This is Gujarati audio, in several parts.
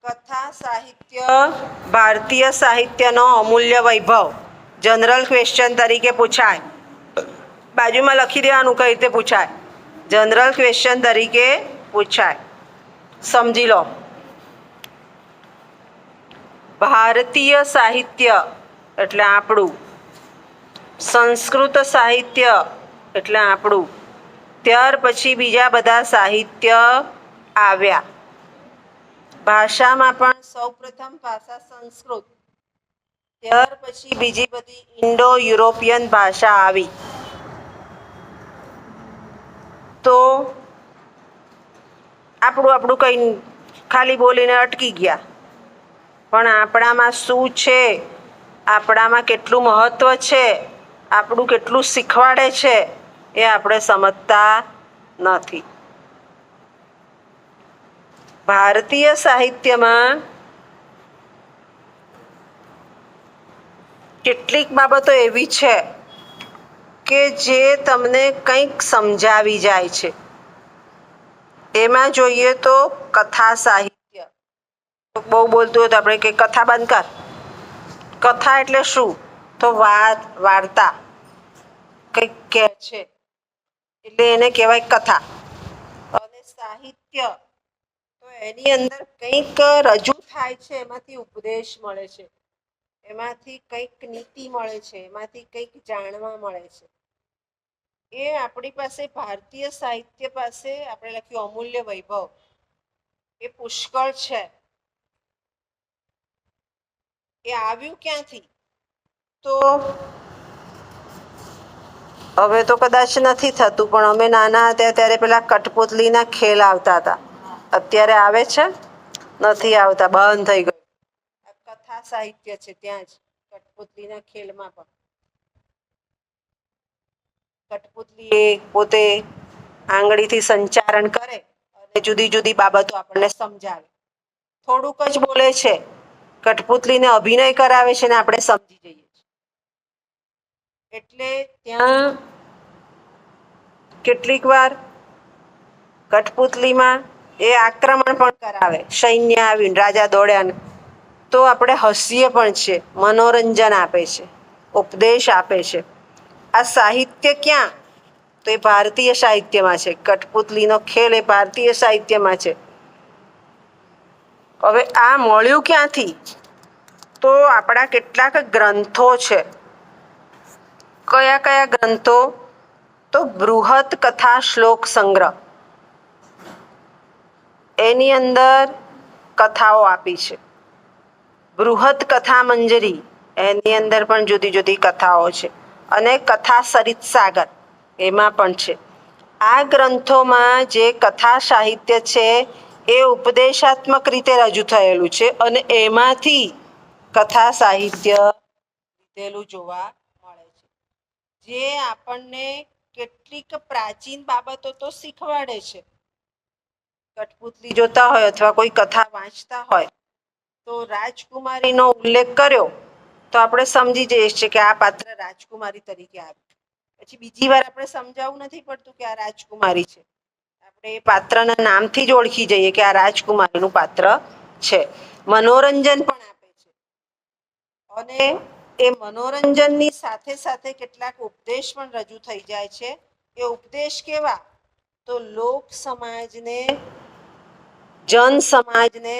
કથા સાહિત્ય ભારતીય સાહિત્યનો અમૂલ્ય વૈભવ જનરલ ક્વેશ્ચન તરીકે પૂછાય. બાજુમાં લખી દેવાનું કઈ રીતે પૂછાય. જનરલ ક્વેશ્ચન તરીકે પૂછાય. સમજી લો. ભારતીય સાહિત્ય એટલે આપણું, સંસ્કૃત સાહિત્ય એટલે આપણું, ત્યાર પછી બીજા બધા સાહિત્ય આવ્યા. ભાષામાં પણ સૌપ્રથમ ભાષા સંસ્કૃત, ત્યાર પછી બીજી બધી ઇન્ડો યુરોપિયન ભાષા આવી. તો આપણું કંઈ ખાલી બોલીને અટકી ગયા, પણ આપણામાં શું છે, આપણામાં કેટલું મહત્વ છે, આપણું કેટલું શીખવાડે છે એ આપણે સમજતા નથી. ભારતીય સાહિત્યમાં કેટલીક બાબતો એવી છે કે જે તમને કંઈક સમજાવી જાય છે. એમાં જોઈએ તો કથા સાહિત્ય. બહુ બોલતું હોય તો આપણે કે કથા બંધ કર. કથા એટલે શું? તો વાત, વાર્તા કંઈક કહે છે એટલે એને કહેવાય કથા. અને સાહિત્ય તો એની અંદર કંઈક રજૂ થાય છે, એમાંથી ઉપદેશ મળે છે, એમાંથી કંઈક નીતિ મળે છે, એમાંથી કંઈક જાણવા મળે છે. એ આપણી પાસે ભારતીય સાહિત્ય પાસે આપણે લખ્યું અમૂલ્ય વૈભવ, એ પુષ્કળ છે. એ આવ્યું ક્યાંથી? તો હવે તો કદાચ નથી થતું, પણ અમે નાના હતા ત્યારે પેલા કઠપુતલીના ખેલ આવતા હતા. અત્યારે આવે છે? નથી આવતા, બંધ થઈ ગયું. આ કથા સાહિત્ય છે ત્યાં જ, કઠપુતલીના ખેલમાં પણ કઠપુતલી પોતે આંગળીથી સંચારણ કરે અને જુદી જુદી બાબતો આપણને સમજાવે. થોડુંક જ બોલે છે, કઠપુતલીને અભિનય કરાવે છે ને આપણે સમજી જઈએ છીએ. એટલે ત્યાં કેટલીક વાર કઠપુતલીમાં એ આક્રમણ પણ કરાવે, સૈન્ય આવીને રાજા દોડ્યા તો આપણે હસીએ પણ છે, મનોરંજન આપે છે, ઉપદેશ આપે છે. આ સાહિત્ય ક્યાં? તો એ ભારતીય સાહિત્યમાં છે. કઠપુતલીનો ખેલ એ ભારતીય સાહિત્યમાં છે. હવે આ મળ્યું ક્યાંથી? તો આપણા કેટલાક ગ્રંથો છે. કયા કયા ગ્રંથો? તો બૃહત કથા શ્લોક સંગ્રહ, એની અંદર કથાઓ આપી છે. બૃહત કથા મંજરી, એની અંદર પણ જુદી જુદી કથાઓ છે. અને કથા સરિત સાગર, એમાં પણ છે. આ ગ્રંથોમાં જે કથા સાહિત્ય છે એ ઉપદેશાત્મક રીતે રજૂ થયેલું છે અને એમાંથી કથા સાહિત્ય લીધેલું જોવા મળે છે, જે આપણને કેટલીક પ્રાચીન બાબતો તો શીખવાડે છે. કઠપુતલી જોતા હોય અથવા કોઈ કથા વાંચતા હોય તો રાજકુમારીનો ઉલ્લેખ કર્યો તો આપણે સમજી જઈએ છીએ કે આ પાત્ર રાજકુમારી તરીકે આવ્યું. પછી બીજી વાર આપણે સમજાવવું નથી પડતું કે આ રાજકુમારી છે, આપણે એ પાત્રના નામથી જ ઓળખી જઈએ કે આ રાજકુમારીનું પાત્ર છે. મનોરંજન પણ આપે છે અને એ મનોરંજનની સાથે સાથે કેટલાક ઉપદેશ પણ રજૂ થઈ જાય છે. એ ઉપદેશ કેવા? તો લોક સમાજને, જન સમાજને,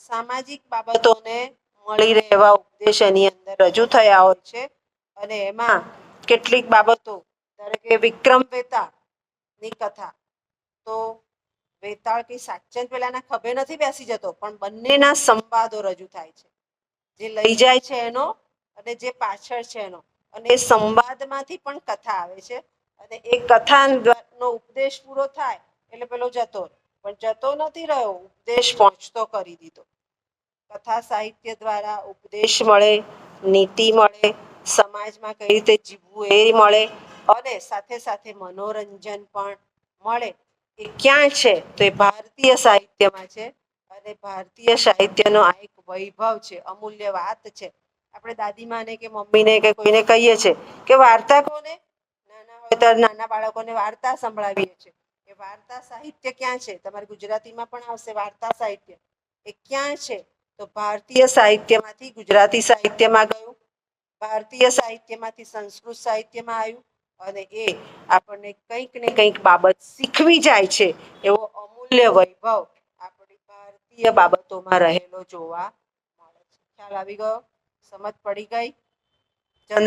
સામાજિક બાબતોને મળી રહે એવા ઉપદેશ એની અંદર રજૂ થયા હોય છે. અને એમાં કેટલીક બાબતો, ધારો કે વિક્રમ વેતાળની કથા, તો વેતાળ કે સાચન પેલાના ખભે નથી બેસી જતો, પણ બંનેના સંવાદો રજૂ થાય છે. જે લઈ જાય છે એનો અને જે પાછળ છે એનો, અને એ સંવાદમાંથી પણ કથા આવે છે. અને એ કથાનો ઉપદેશ પૂરો થાય એટલે પેલો જતો રહે, પણ જતો નથી રહ્યો, ઉપદેશ પહોંચતો કરી દીધો. કથા સાહિત્ય દ્વારા ઉપદેશ મળે, નીતિ મળે, સમાજમાં કઈ રીતે જીવવું એ મળે, અને સાથે સાથે મનોરંજન પણ મળે. એ ક્યાં છે? તો એ ભારતીય સાહિત્યમાં છે. અને ભારતીય સાહિત્યનો આ એક વૈભવ છે, અમૂલ્ય વાત છે. આપણે દાદીમાને કે મમ્મીને કે કોઈને કહીએ છીએ કે વાર્તા કોને, નાના હોય ત્યારે નાના બાળકોને વાર્તા સંભળાવીએ છીએ. એ વાર્તા સાહિત્ય ક્યાં છે? તમારે ગુજરાતીમાં પણ આવશે વાર્તા સાહિત્ય. એ ક્યાં છે? તો ભારતીય સાહિત્યમાંથી ગુજરાતી સાહિત્યમાં ગયું, ભારતીય સાહિત્યમાંથી સંસ્કૃત સાહિત્યમાં આવ્યું, અને એ આપણને કંઈક ને કંઈક બાબત શીખવી જાય છે. એવો અમૂલ્ય વૈભવ આપણી ભારતીય બાબતોમાં રહેલો જોવા મળે છે. ખ્યાલ આવી ગયો? સમજ પડી ગઈ? ચંદ્ર